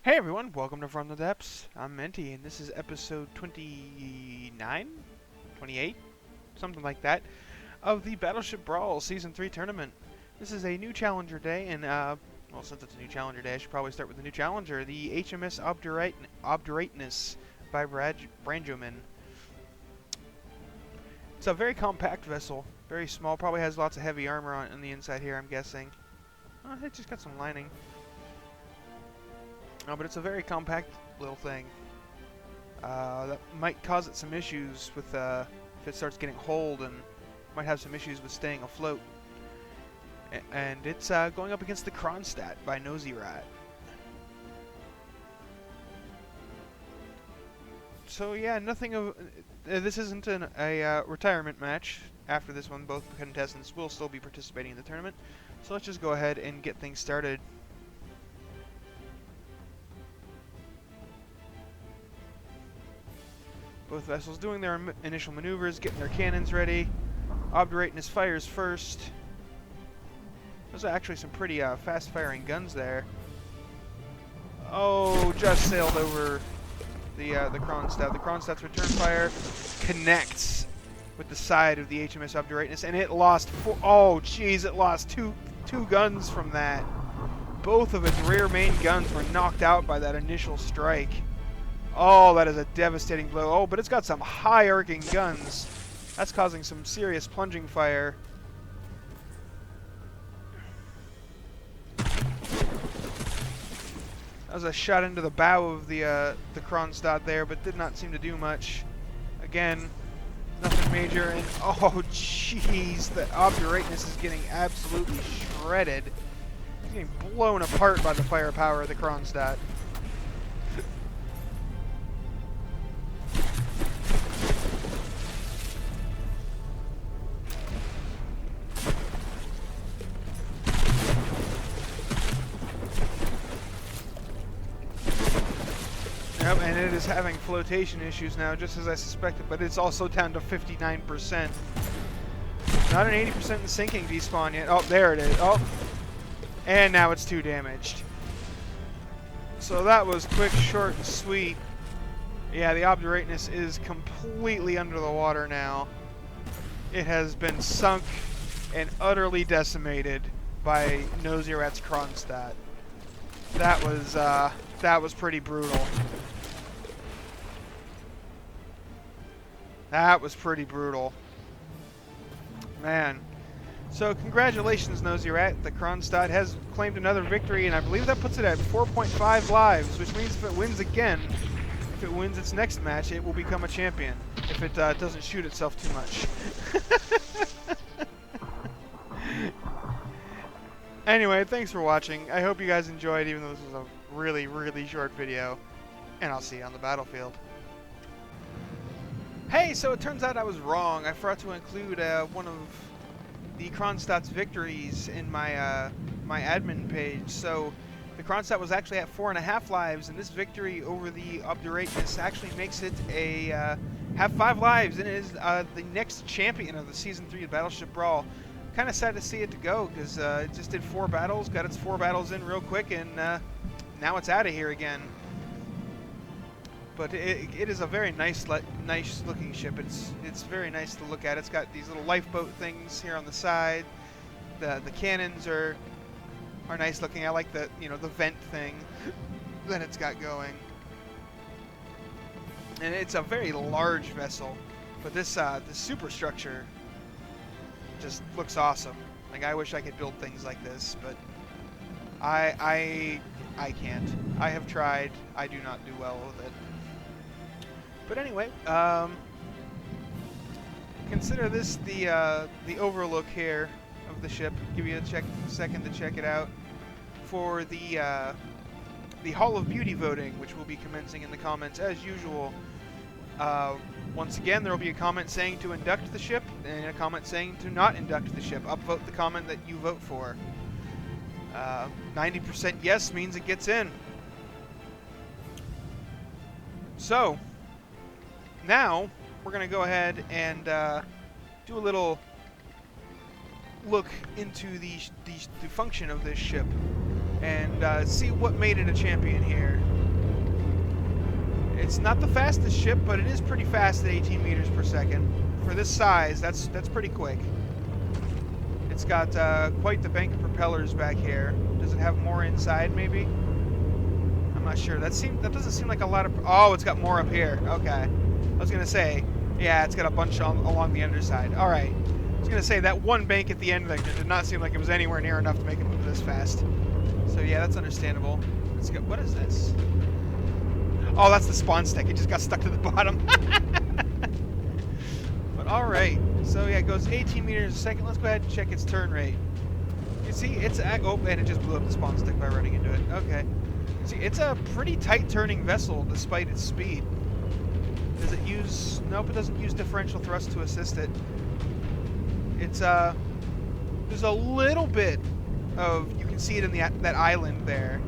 Hey everyone, welcome to From the Depths. I'm Menti, and this is episode 29? 28? Something like that, of the Battleship Brawl Season 3 tournament. This is a new challenger day, and, well, since it's a new challenger day, I should probably start with the new challenger, the HMS Obdurateness by Branjoman. It's a very compact vessel, very small, probably has lots of heavy armor on the inside here, I'm guessing. It just got some lining. No, but it's a very compact little thing. That might cause it some issues with if it starts getting holed, and might have some issues with staying afloat. And it's going up against the Kronstadt by Nosy Rat. So yeah, nothing of this isn't a retirement match. After this one, both contestants will still be participating in the tournament. So let's just go ahead and get things started. Both vessels doing their initial maneuvers, getting their cannons ready. Obdurateness fires first. Those are actually some pretty fast-firing guns there. Oh, just sailed over the Kronstadt. The Kronstadt's return fire connects with the side of the HMS Obdurateness, and it lost oh, jeez, it lost two guns from that. Both of its rear main guns were knocked out by that initial strike. Oh, that is a devastating blow. Oh, but it's got some high-arcing guns. That's causing some serious plunging fire. That was a shot into the bow of the Kronstadt there, but did not seem to do much. Again, nothing major. And oh, jeez, the Obdurateness is getting absolutely shredded. It's getting blown apart by the firepower of the Kronstadt. Yep, and it is having flotation issues now, just as I suspected, but it's also down to 59%. Not an 80% in sinking despawn yet. Oh, there it is. Oh, and now it's 2 damaged. So that was quick, short, and sweet. Yeah, the Obdurateness is completely under the water now. It has been sunk and utterly decimated by Nosy Rat's Kronstadt. That was pretty brutal. That was pretty brutal. Man. So congratulations, Nosy Rat. The Kronstadt has claimed another victory, and I believe that puts it at 4.5 lives, which means if it wins again, if it wins its next match, it will become a champion. If it doesn't shoot itself too much. Anyway, thanks for watching. I hope you guys enjoyed, even though this was a really, really short video. And I'll see you on the battlefield. Hey, so it turns out I was wrong. I forgot to include one of the Kronstadt's victories in my my admin page. So the Kronstadt was actually at 4.5 lives, and this victory over the Obdurateness actually makes it a have 5 lives, and it is the next champion of the Season 3 of Battleship Brawl. Kind of sad to see it to go, because it just did 4 battles, got its 4 battles in real quick, and now it's out of here again. But it is a very nice looking ship. It's very nice to look at. It's got these little lifeboat things here on the side. The cannons are nice looking. I like the the vent thing that it's got going. And it's a very large vessel, but this superstructure just looks awesome. Like, I wish I could build things like this, but I can't. I have tried. I do not do well with it. But anyway, consider this the overlook here of the ship. Give you a second to check it out for the Hall of Beauty voting, which will be commencing in the comments as usual. Once again, there will be a comment saying to induct the ship, and a comment saying to not induct the ship. Upvote the comment that you vote for. 90% yes means it gets in. So now we're going to go ahead and do a little look into the function of this ship and see what made it a champion here. It's not the fastest ship, but it is pretty fast at 18 meters per second. For this size, that's pretty quick. It's got quite the bank of propellers back here. Does it have more inside, maybe? I'm not sure. That doesn't seem like a lot of... Oh, it's got more up here. Okay. I was going to say, yeah, it's got a bunch along the underside. All right. I was going to say, that one bank at the end there did not seem like it was anywhere near enough to make it move this fast. So, yeah, that's understandable. Let's go. What is this? Oh, that's the spawn stick. It just got stuck to the bottom. But, all right. So, yeah, it goes 18 meters a second. Let's go ahead and check its turn rate. You see, it's... Oh, and it just blew up the spawn stick by running into it. Okay. See, it's a pretty tight turning vessel despite its speed. Does it use... Nope, it doesn't use differential thrust to assist it. It's, there's a little bit of... You can see it in that island there.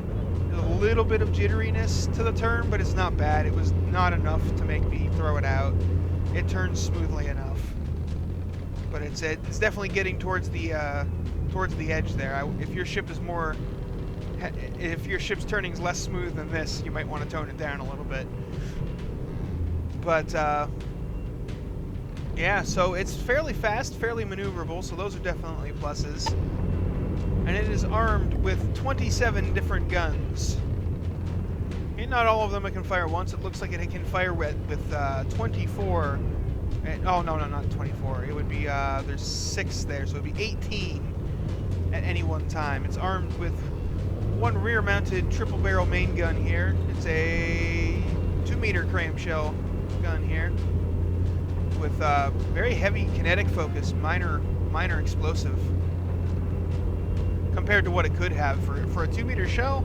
There's a little bit of jitteriness to the turn, but it's not bad. It was not enough to make me throw it out. It turns smoothly enough. But it's definitely getting towards the edge there. If your ship is more... If your ship's turning is less smooth than this, you might want to tone it down a little bit. But, yeah, so it's fairly fast, fairly maneuverable, so those are definitely pluses. And it is armed with 27 different guns. And not all of them it can fire once. It looks like it can fire with 24. Oh, no, not 24. It would be, there's 6 there, so it would be 18 at any one time. It's armed with one rear-mounted triple-barrel main gun here. It's a 2-meter clamshell gun here with very heavy kinetic focus, minor explosive compared to what it could have for a 2-meter shell.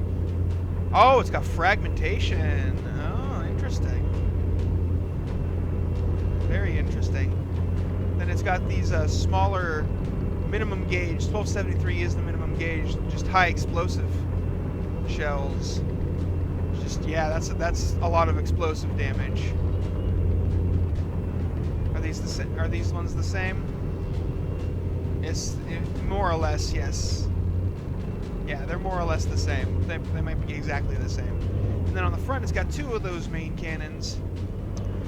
Oh, it's got fragmentation. Oh, interesting. Very interesting. Then it's got these smaller minimum gauge. 1273 is the minimum gauge, just high explosive shells. Just, yeah, that's a lot of explosive damage. Are these ones the same? It's more or less, yes. Yeah, they're more or less the same. They might be exactly the same. And then on the front, it's got 2 of those main cannons.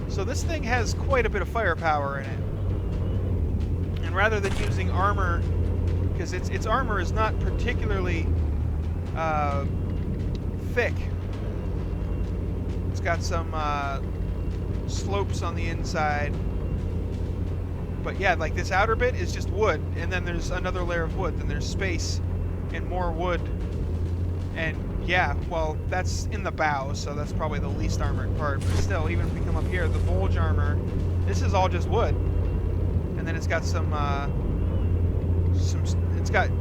So this thing has quite a bit of firepower in it. And rather than using armor, because its armor is not particularly thick. It's got some slopes on the inside. But yeah, like this outer bit is just wood, and then there's another layer of wood, then there's space and more wood. And yeah, well, that's in the bow, so that's probably the least armored part. But still, even if we come up here, the bulge armor, this is all just wood. And then it's got some it's got,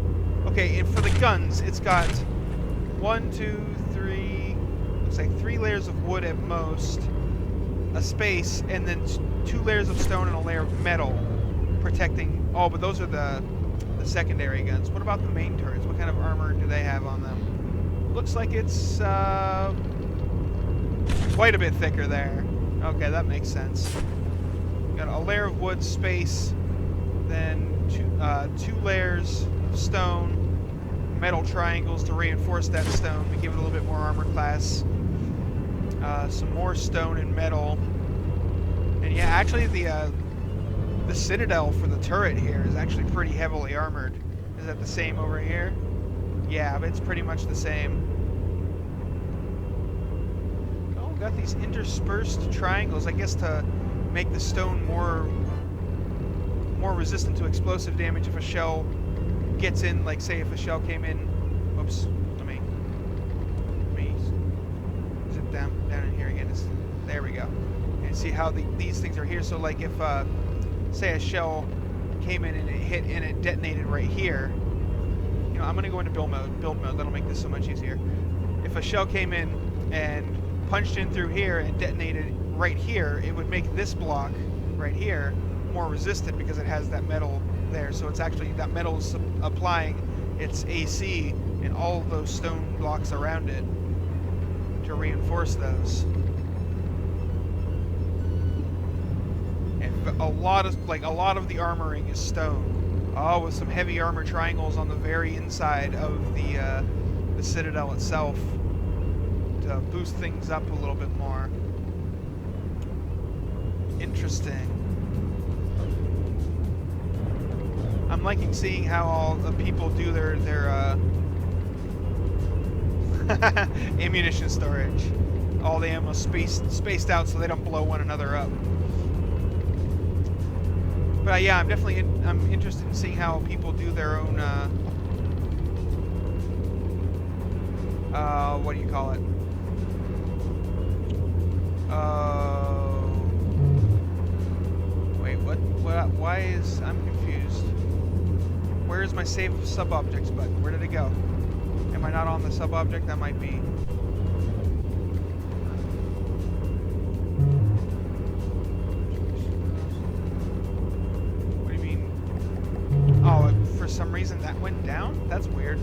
okay, and for the guns, it's got 1, 2, 3, looks like 3 layers of wood at most, a space, and then 2 layers of stone and a layer of metal protecting. Oh, but those are the secondary guns. What about the main turrets? What kind of armor do they have on them? Looks like it's quite a bit thicker there. Okay, that makes sense. Got a layer of wood, space, then 2 layers of stone, metal triangles to reinforce that stone to give it a little bit more armor class. Some more stone and metal. And yeah, actually the citadel for the turret here is actually pretty heavily armored. Is that the same over here? Yeah, but it's pretty much the same. Oh, we've got these interspersed triangles, I guess to make the stone more resistant to explosive damage if a shell gets in, like say if a shell came in. Whoops, let me zip down in here again. There we go. And see how these things are here. So like if say a shell came in and it hit and it detonated right here. You know, I'm gonna go into build mode. That'll make this so much easier. If a shell came in and punched in through here and detonated right here, it would make this block right here more resistant because it has that metal there. So it's actually, that metal is applying its AC in all of those stone blocks around it to reinforce those. And a lot of the armoring is stone. Oh, with some heavy armor triangles on the very inside of the citadel itself to boost things up a little bit more. Interesting. I'm liking seeing how all the people do their ammunition storage. All the ammo spaced out so they don't blow one another up. But yeah, I'm definitely I'm interested in seeing how people do their own what do you call it? Wait, what? Why is I'm confused? Where is my save sub-objects button? Where did it go? Am I not on the sub-object? That might be. What do you mean? Oh, for some reason that went down? That's weird.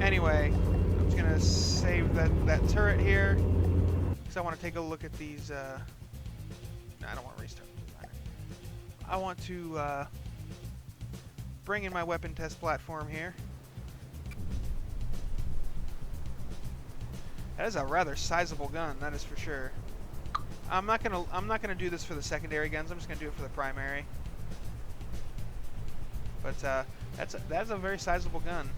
Anyway, I'm just gonna save that turret here because I want to take a look at these. I don't want to restart. I want to bring in my weapon test platform here. That is a rather sizable gun, that is for sure. I'm not gonna do this for the secondary guns. I'm just gonna do it for the primary. But that's a very sizable gun.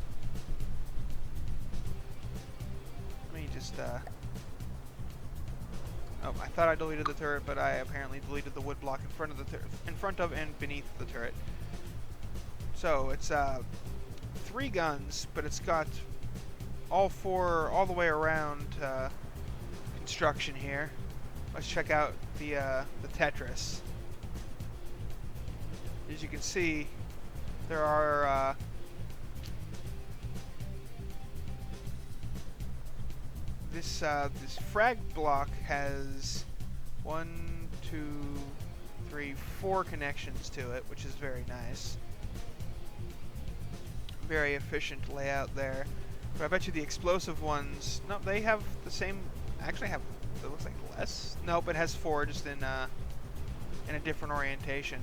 Let me just oh, I thought I deleted the turret, but I apparently deleted the wood block in front of and beneath the turret. So it's 3 guns, but it's got all the way around construction here. Let's check out the Tetris. As you can see, there are this frag block has 1, 2, 3, 4 connections to it, which is very nice. Very efficient layout there. But I bet you the explosive ones, no, they have the same, actually have, it looks like less. Nope, it has 4, just in a different orientation.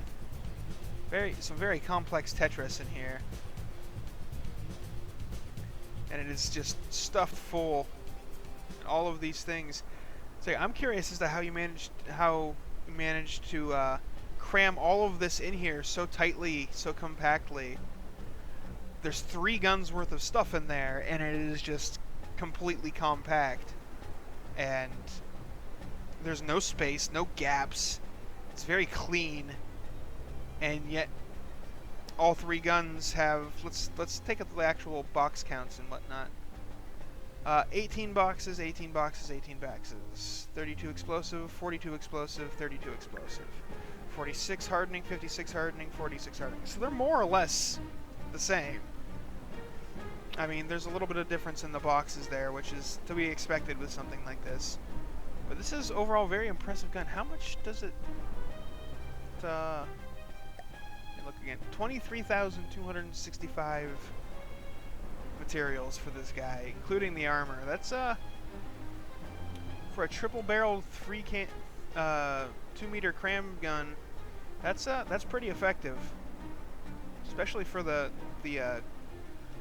Some very complex Tetris in here. And it is just stuffed full. All of these things. So I'm curious as to how you managed to cram all of this in here so tightly, so compactly. There's 3 guns worth of stuff in there, and it is just completely compact. And there's no space, no gaps. It's very clean, and yet all 3 guns have. Let's take up the actual box counts and whatnot. 18 boxes, 18 boxes, 18 boxes. 32 explosive, 42 explosive, 32 explosive. 46 hardening, 56 hardening, 46 hardening. So they're more or less the same. I mean, there's a little bit of difference in the boxes there, which is to be expected with something like this. But this is overall a very impressive gun. How much does it... let me look again. 23,265 materials for this guy, including the armor. That's for a triple-barreled 2-meter cram gun. That's pretty effective, especially for the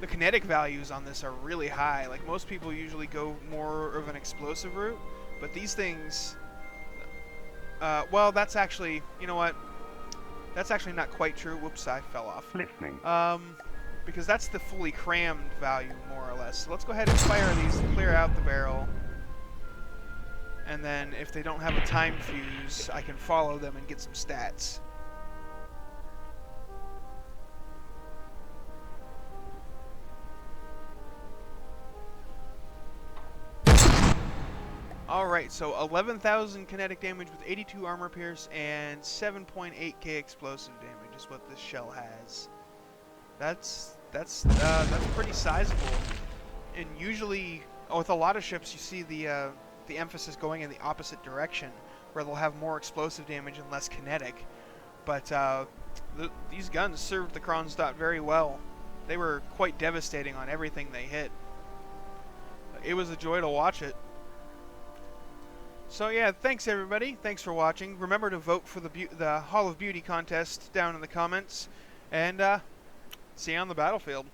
kinetic values on this are really high. Like, most people usually go more of an explosive route, but these things, well, that's actually, you know what? That's actually not quite true. Whoops, I fell off. Listening. Because that's the fully crammed value, more or less. So let's go ahead and fire these to clear out the barrel. And then if they don't have a time fuse, I can follow them and get some stats. Alright, so 11,000 kinetic damage with 82 armor pierce and 7.8k explosive damage is what this shell has. That's pretty sizable. And usually, with a lot of ships, you see the emphasis going in the opposite direction, where they'll have more explosive damage and less kinetic. But these guns served the Kronstadt very well. They were quite devastating on everything they hit. It was a joy to watch it. So yeah, thanks everybody. Thanks for watching. Remember to vote for the Hall of Beauty contest down in the comments. And see you on the battlefield.